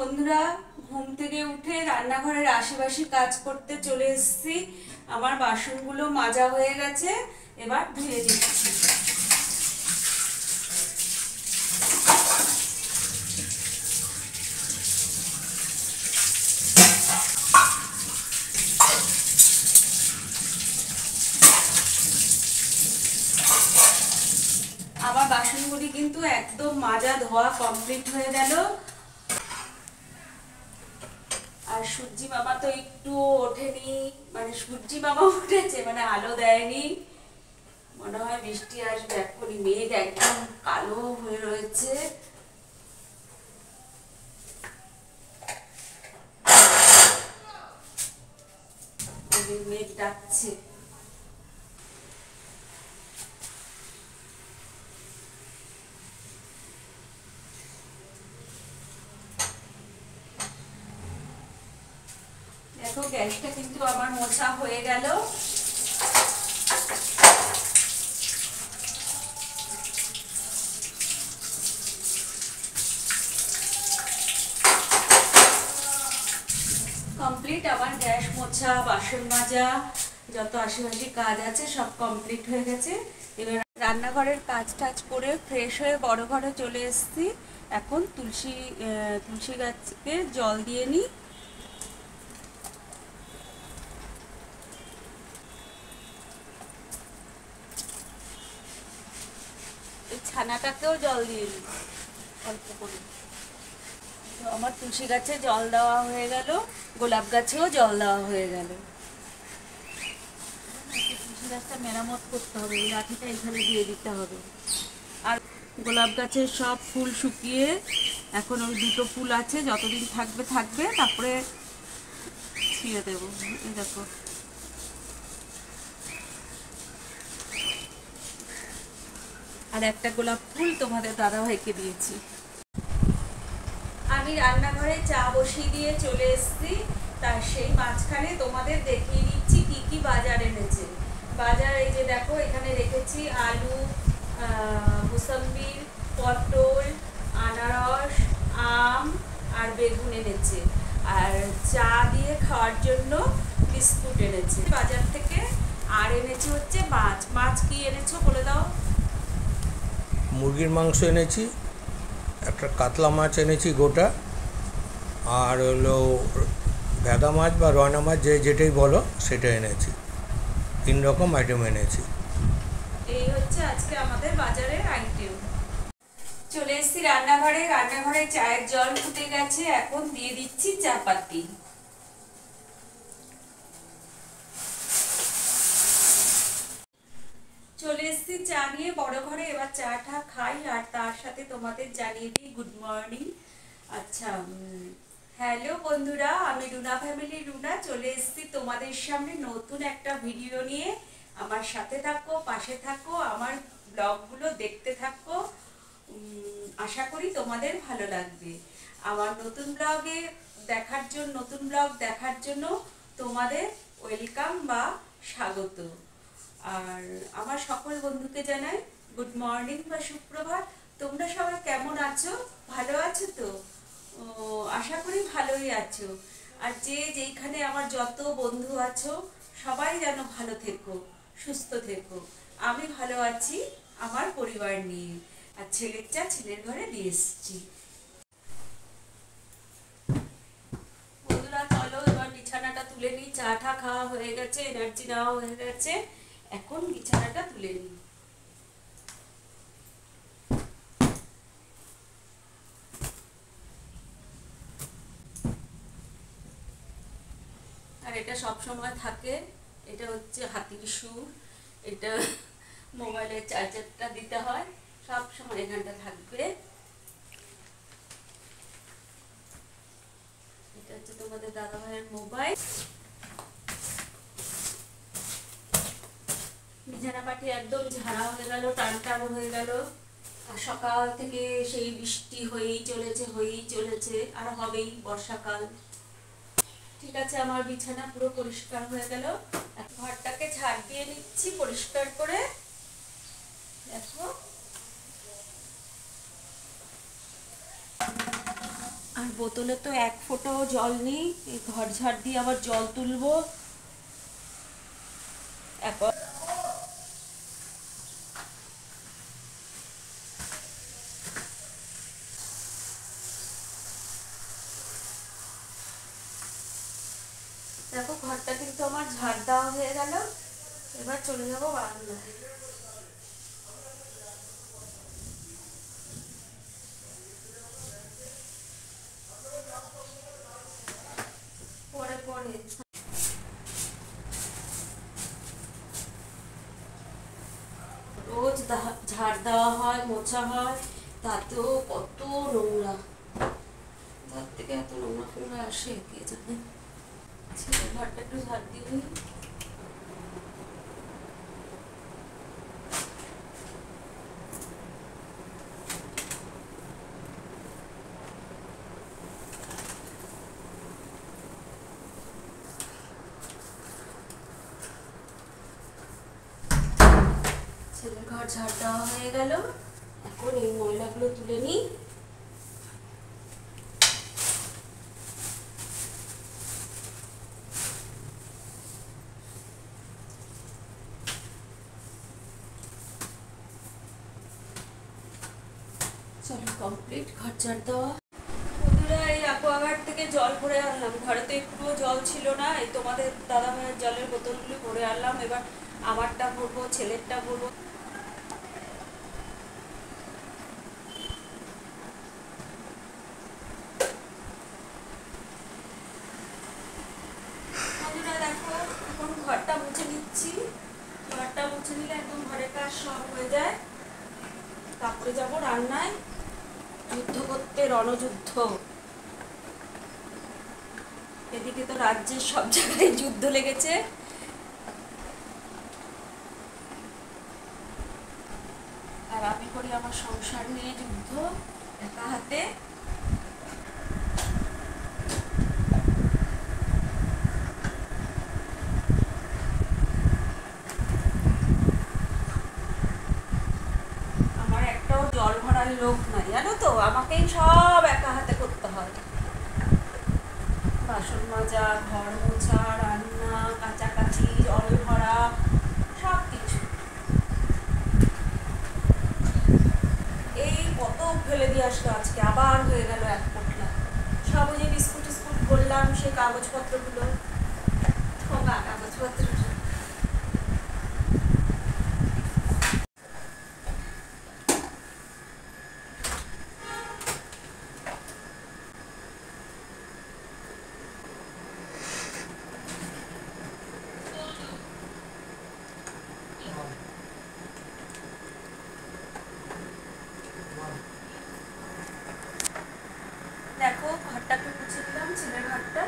বন্ধুরা, ঘুম থেকে উঠে রান্নাঘরের আশেপাশে কাজ করতে চলে এসেছি। আমার বাসনগুলো মাজা হয়ে গেছে, এবার ধুয়ে দিচ্ছি। আমার বাসনগুলি কিন্তু একদম মাজা ধোয়া কমপ্লিট হয়ে গেল। আর সূর্যি মামা তো একটু ওঠেনি, মানে সূর্যি মামা উঠেছে মানে আলো দেয়নি। মনে হয় বৃষ্টি আসবে, এখনই মেঘ একদম কালো হয়ে রয়েছে। মেঘ ডাকছে। দেখো গ্যাসটা কিন্তু আমার মোছা হয়ে গেল। কমপ্লিট আমার গ্যাস মোছা, বাসন মাজা, যত আশেপাশে কাজ আছে সব কমপ্লিট হয়ে গেছে। এবার রান্নাঘরের কাজ টাজ করে ফ্রেশ হয়ে বড় ঘরে চলে এসেছি। এখন তুলসী গাছকে জল দিয়ে নিই। এই ছানাটাকেও জল দিয়ে নিই অল্প করে। তো আমার তুলসী গাছে জল দেওয়া হয়ে গেল, গোলাপ গাছেও জল দেওয়া হয়ে গেল। তুলসী গাছটা মেরামত করতে হবে, এই লাঠিটা এখানে দিয়ে দিতে হবে। আর গোলাপ গাছের সব ফুল শুকিয়ে এখন ওই দুটো ফুল আছে, যতদিন থাকবে থাকবে, তারপরে ছিঁড়ে দেবো। এই দেখো, আর একটা গোলাপ ফুল তোমাদের দাদাভাইকে দিয়েছি। আমি রান্নাঘরে চা বসিয়ে দিয়ে চলে এসেছি। তার সেই মাঝখানে তোমাদের দেখিয়ে দিচ্ছি কি কি বাজার এনেছে। বাজার এই যে দেখো, এখানে রেখেছি আলু, মুসাম্বি, পটল, আনারস, আম আর বেগুন এনেছে। আর চা দিয়ে খাওয়ার জন্য বিস্কুট এনেছে বাজার থেকে। আর এনেছে হচ্ছে মাছ। মাছ কি এনেছো বলে দাও। মুরগির মাংস এনেছি, একটা কাতলা মাছ এনেছি গোটা, আর হলো ভেদা মাছ বা রয়না মাছ, যেটাই বলো সেটা এনেছি। 3 রকম আইটেম এনেছি। এই হচ্ছে আজকে আমাদের বাজারের আইটেম। চলে এসেছি রান্নাঘরে। রান্নাঘরে চায়ের জল ফুটে গেছে, এখন দিয়ে দিচ্ছি চা পাতি। চলে এসেছি চা নিয়ে বড় ঘরে, এবার চাটা খাই আর তার সাথে তোমাদের জানিয়ে দিই গুড মর্নিং। আচ্ছা, হ্যালো বন্ধুরা, আমি রুনা ফ্যামিলি রুনা চলে এসেছি তোমাদের সামনে নতুন একটা ভিডিও নিয়ে। আমার সাথে থাকো, পাশে থাকো, আমার ব্লগগুলো দেখতে থাকো। আশা করি তোমাদের ভালো লাগবে। আমার নতুন ব্লগ দেখার জন্য তোমাদের ওয়েলকাম বা স্বাগত। আর আমার সকল বন্ধুকে জানাই গুড মর্নিং বা সুপ্রভাত। তোমরা সবাই কেমন আছো? ভালো আছো তো? আশা করি ভালোই আছো। আর যেইখানে আমার যত বন্ধু আছো সবাই যেন ভালো থেকো, সুস্থ থেকো। আমি ভালো আছি আমার পরিবার নিয়ে। আর ছেলের চা ছেলের ঘরে দিয়ে এসেছি। বন্ধুরা চলো এবার বিছানাটা তুলে নিই। চাটা খাওয়া হয়ে গেছে, এনার্জি নেওয়া হয়ে গেছে, এখন বিছানাটা তুলে নিই। আর এটা সব সময় থাকে, এটা হচ্ছে হাতির সুর। এটা মোবাইলের চার্জারটা দিতে হয়, সব সময় এখানটা থাকবে। এটা হচ্ছে তোমাদের দাদাভাইয়ের মোবাইল। বিছানা পাটি একদম ঝাড়া হয়ে গেল, টান টান হয়ে গেল। আর সকাল থেকে সেই বৃষ্টি হয়েই চলেছে আর হবেই, বর্ষাকাল। ঠিক আছে, আমার বিছানা পুরো পরিষ্কার হয়ে গেল। ঘরটাকে ঝাড় দিয়ে নিচ্ছি পরিষ্কার করে। দেখো আর বোতলে তো এক ফোঁটাও জল নেই, এই ঘর ঝাড় দিয়ে আবার জল তুলবো। দেখো ঘরটা কিন্তু আমার ঝাড় দেওয়া হয়ে গেল, এবার চলে যাবো বারান্দায়। পরে পরে রোজ ঝাড় দেওয়া হয়, মোছা হয়, তাতেও কত নোংরা, তার থেকে এত নোংরা ফোংরা আসে কে জানে। ছেলের ঘরটা একটু ঝাড় দিয়ে দিই। ছেলের ঘর ঝাড় দেওয়া হয়ে গেল, এখন এই ময়লাগুলো তুলে নিই। চলো কমপ্লিট ঘর ঝাড় দেওয়া। বন্ধুরা এই অ্যাকোয়াগার্ড থেকে জল ভরে আনলাম, ঘরে তো একটুও জল ছিল না, এই তোমাদের দাদা ভাইয়ের জলের বোতলগুলো ভরে আনলাম। এবার আমারটা ভরবো, ছেলেরটা ভরবো। বন্ধুরা দেখো এখন ঘরটা মুছে নিচ্ছি, ঘরটা মুছে নিলে একদম ঘরের কাজ সব হয়ে যায়। তারপরে যাবো রান্নায়, যুদ্ধ করতে, রণযুদ্ধ। এদিকে তো রাজ্যের সব জায়গায় যুদ্ধ লেগেছে। আর আমি করি আমার সংসার নিয়ে যুদ্ধ একা হাতে। আমার একটাও জল ভরার লোক নাই জানো তো, আমাকেই সব একা হাতে করতে হয়। বাসন মাজা, ঘর মোছা, রান্না, কাচাকাচি, জল ভরা, সব কিছু। এই কত ফেলে দিয়ে আসলো, আজকে আবার হয়ে গেল এক পোটলা। সব ওই যে বিস্কুট টিস্কুট বললাম, সেই কাগজপত্রগুলো, কাগজপত্র। দেখো ঘরটা একটু মুছে দিলাম, ছেলের ঘরটা।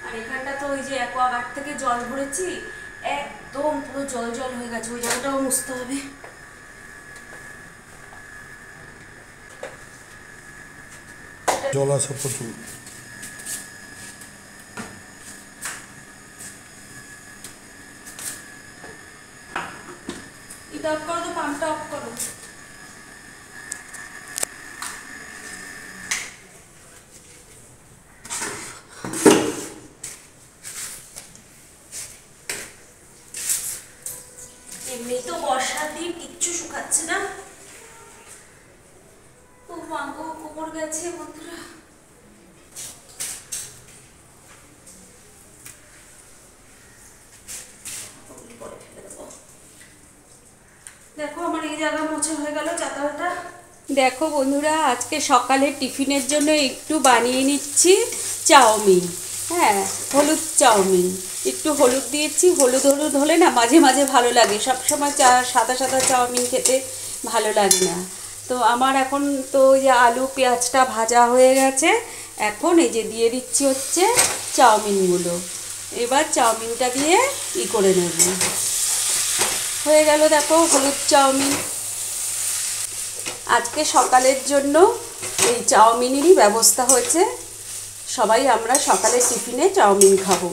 আর এখানটা তো ওই যে অ্যাকোয়াগার্ড থেকে জল ভরেছি, একদম পুরো জল জল হয়ে গেছে, ওই জায়গাটাও মুছতে হবে। জল আসে প্রচুর। এটা অফ করো তো, পাম্পটা অফ করো। এমনি তো বর্ষার দিন কিচ্ছু শুকাচ্ছে না। ও মাগো কোমর গেছে বন্ধুরা। দেখো আমার এই জায়গা মোছা হয়ে গেল চাতালটা। দেখো বন্ধুরা আজকে সকালে টিফিনের জন্য একটু বানিয়ে নিচ্ছি চাউমিন। হ্যাঁ, হলুদ চাউমিন, একটু হলুদ দিয়েছি। হলুদ হলুদ হলে না মাঝে মাঝে ভালো লাগে, সবসময় সাদা সাদা চাউমিন খেতে ভালো লাগে না। তো আমার এখন তো ওই যে আলু পেঁয়াজটা ভাজা হয়ে গেছে, এখন এই যে দিয়ে দিচ্ছি হচ্ছে চাউমিনগুলো। এবার চাউমিনটা দিয়ে করে নেব। হয়ে গেল দেখো হলুদ চাউমিন। আজকে সকালের জন্য এই চাউমিনেরই ব্যবস্থা হয়েছে, সবাই আমরা সকালের টিফিনে চাউমিন খাবো।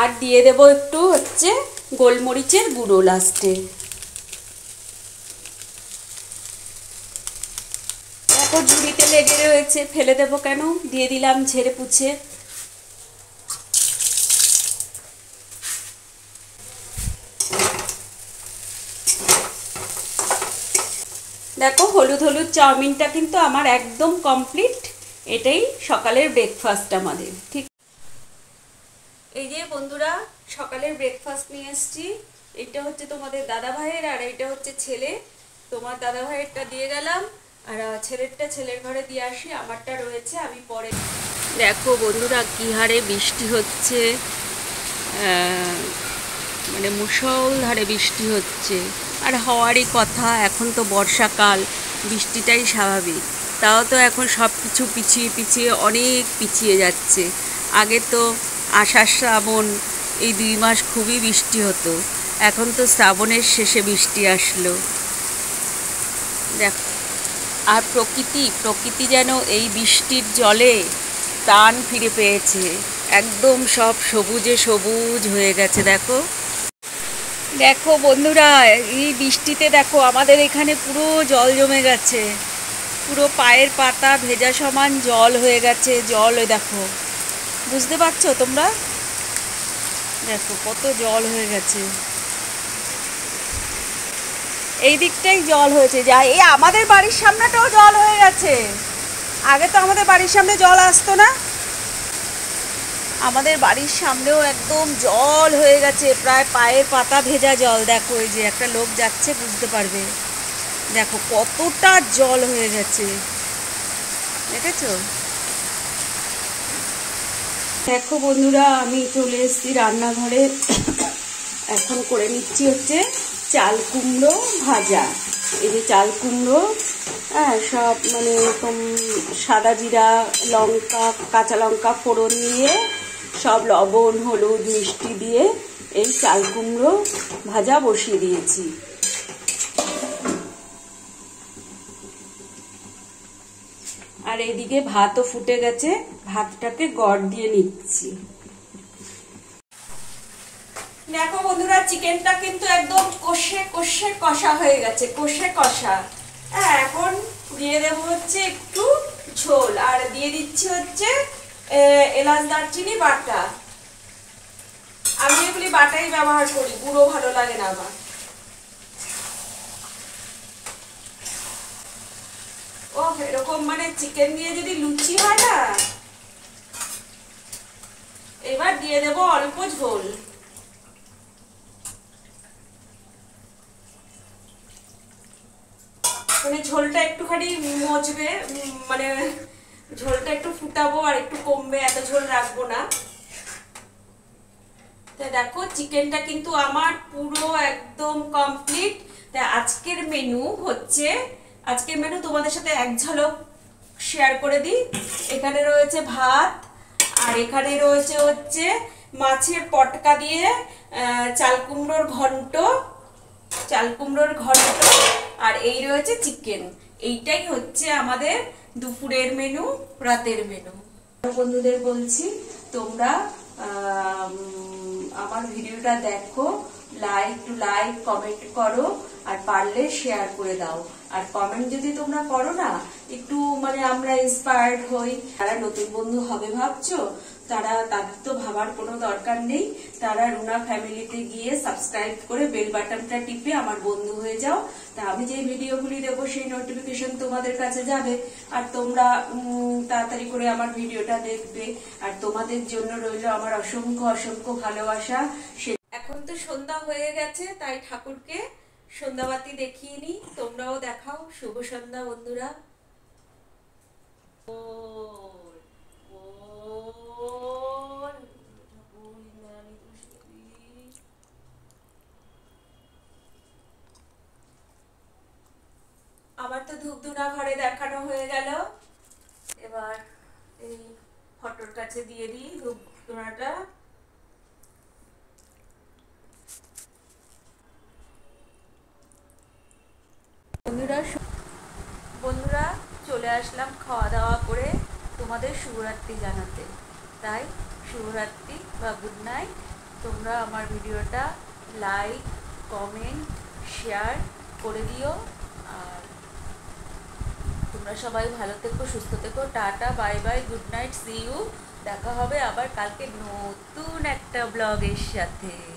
আর দিয়ে দেবো একটু হচ্ছে গোলমরিচের গুঁড়ো লাস্টে। দেখো ঝুড়িতে লেগে রয়েছে, ফেলে দেবো কেন, দিয়ে দিলাম ঝেড়ে পুছে। দেখো হলুদ হলুদ চাউমিনটা কিন্তু আমার একদম কমপ্লিট। এটাই সকালের ব্রেকফাস্ট আমাদের। ঠিক এই যে বন্ধুরা সকালের ব্রেকফাস্ট নিয়ে এসেছি। এটা হচ্ছে তোমাদের দাদা ভাইয়ের, আর এটা হচ্ছে ছেলে। তোমার দাদা ভাইয়েরটা দিয়ে গেলাম, আর ছেলেরটা ছেলের ঘরে দিয়ে আসি, আমারটা রয়েছে আমি পরে। দেখো বন্ধুরা কি হারে বৃষ্টি হচ্ছে, মানে মুষলধারে বৃষ্টি হচ্ছে। আর হওয়ারই কথা, এখন তো বর্ষাকাল, বৃষ্টিটাই স্বাভাবিক। তাও তো এখন সব কিছু পিছিয়ে পিছিয়ে অনেক পিছিয়ে যাচ্ছে। আগে তো আষাঢ় শ্রাবণ এই 2 মাস খুবই বৃষ্টি হতো, এখন তো শ্রাবণের শেষে বৃষ্টি আসলো। দেখ, আর প্রকৃতি যেন এই বৃষ্টির জলে প্রাণ ফিরে পেয়েছে। একদম সব সবুজে সবুজ হয়ে গেছে। দেখো দেখো বন্ধুরা, এই বৃষ্টিতে দেখো আমাদের এখানে পুরো জল জমে গেছে, পুরো পায়ের পাতা ভেজা সমান জল হয়ে গেছে। জল দেখো, বুঝতে পারছো তোমরা? দেখো কত জল হয়ে গেছে, এই দিকটাই জল হয়েছে। যা এই আমাদের বাড়ির সামনেটাও জল হয়ে গেছে। আগে তো আমাদের বাড়ির সামনে জল আসতো না, আমাদের বাড়ির সামনেও একদম জল হয়ে গেছে, প্রায় পায়ের পাতা ভেজা জল। দেখো এই যে একটা লোক যাচ্ছে, বুঝতে পারবে। দেখো কতটা জল হয়ে গেছে, দেখেছো? দেখো বন্ধুরা, আমি চলে এসেছি রান্নাঘরে। এখন করে নিচ্ছি হচ্ছে চাল কুমড়ো ভাজা। এই যে চাল কুমড়ো, হ্যাঁ, সব মানে সাদা জিরা, লঙ্কা, কাঁচা লঙ্কা ফোড়ন দিয়ে, সব লবণ হলুদ মিষ্টি দিয়ে এই চাল কুমড়ো ভাজা বসিয়ে দিয়েছি। আর এইদিকে ভাতও ফুটে গেছে, ভাতটাকে গড় দিয়ে নিচ্ছি। দেখো বন্ধুরা, চিকেনটা কিন্তু একদম কষে কষে কষা হয়ে গেছে, কষে কষা। হ্যাঁ, এখন দিয়ে দেবো হচ্ছে একটু ঝোল, আর দিয়ে দিচ্ছি হচ্ছে এলাচ দারচিনি বাটা। আমি এগুলি বাটাই ব্যবহার করি, গুঁড়ো ভালো লাগে না আমার। ও এরকম মানে চিকেন দিয়ে যদি লুচি হয় না। এবার দিয়ে দেবো অল্প ঝোল। মানে ঝোলটা একটুখানি মজবে, মানে ঝোলটা একটু ফুটাবো আর একটু কমবে, এত ঝোল রাখবো না। দেখো চিকেনটা কিন্তু আমার পুরো একদম কমপ্লিট। আজকের মেনু হচ্ছে, আজকের মেনু তোমাদের সাথে এক ঝলক শেয়ার করে দিই। এখানে রয়েছে ভাত, আর এখানে রয়েছে হচ্ছে মাছের পটকা দিয়ে চাল কুমড়োর ঘন্ট, আর এই রয়েছে চিকেন। এইটাই হচ্ছে আমাদের দুপুরের মেনু, রাতের মেনু। বন্ধুদের বলছি, তোমরা আমার ভিডিওটা দেখো, লাইক কমেন্ট করো, আর পারলে শেয়ার করে দাও। আর কমেন্ট যদি তোমরা করো না, একটু মানে আমরা ইন্সপায়ার্ড হই। যারা নতুন বন্ধু হবে ভাবছো, তাদের তো ভাবার কোনো দরকার নেই। তারা রুনা ফ্যামিলিতে গিয়ে সাবস্ক্রাইব করে বেল বাটনটা টিপে আমার বন্ধু হয়ে যাও। তা আমি যে ভিডিওগুলি দেবো সেই নোটিফিকেশন তোমাদের কাছে যাবে, আর তোমরা তাড়াতাড়ি করে আমার ভিডিওটা দেখবে। আর তোমাদের জন্য রইল আমার অসংখ্য অসংখ্য ভালোবাসা। এখন তো সন্ধ্যা হয়ে গেছে, তাই ঠাকুরকে সন্ধ্যাবাতি দেখিয়ে নি, তোমরাও দেখাও। শুভ সন্ধ্যা বন্ধুরা। আমার তো ধূপধুনা ঘরে দেখানো হয়ে গেল, এবার এই ফটোর কাছে দিয়ে দিই ধূপধুনাটা। বন্ধুরা চলে আসলাম খাওয়া দাওয়া করে তোমাদের শুভরাত্রি জানাতে। তাই শুভরাত্রি বা গুড নাইট। তোমরা আমার ভিডিওটা লাইক, কমেন্ট, শেয়ার করে দিও। আর তোমরা সবাই ভালো থেকো, সুস্থ থেকো। Tata, bye bye, good night, see you. দেখা হবে আবার কালকে নতুন একটা ব্লগের সাথে।